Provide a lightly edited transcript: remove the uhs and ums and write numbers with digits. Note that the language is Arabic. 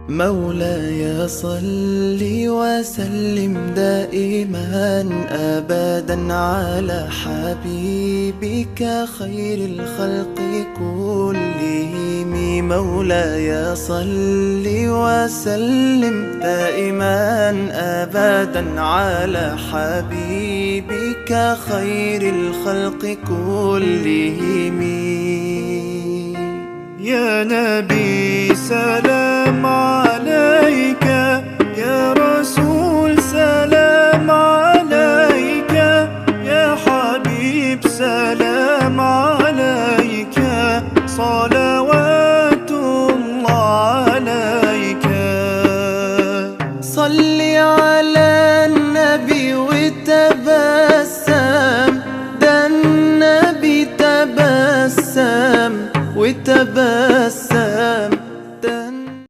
مولاي صل وسلم دائما أبدا على حبيبك خير الخلق كلهم. مولاي صل وسلم دائما أبدا على حبيبك خير الخلق كلهم. يا نبي سلام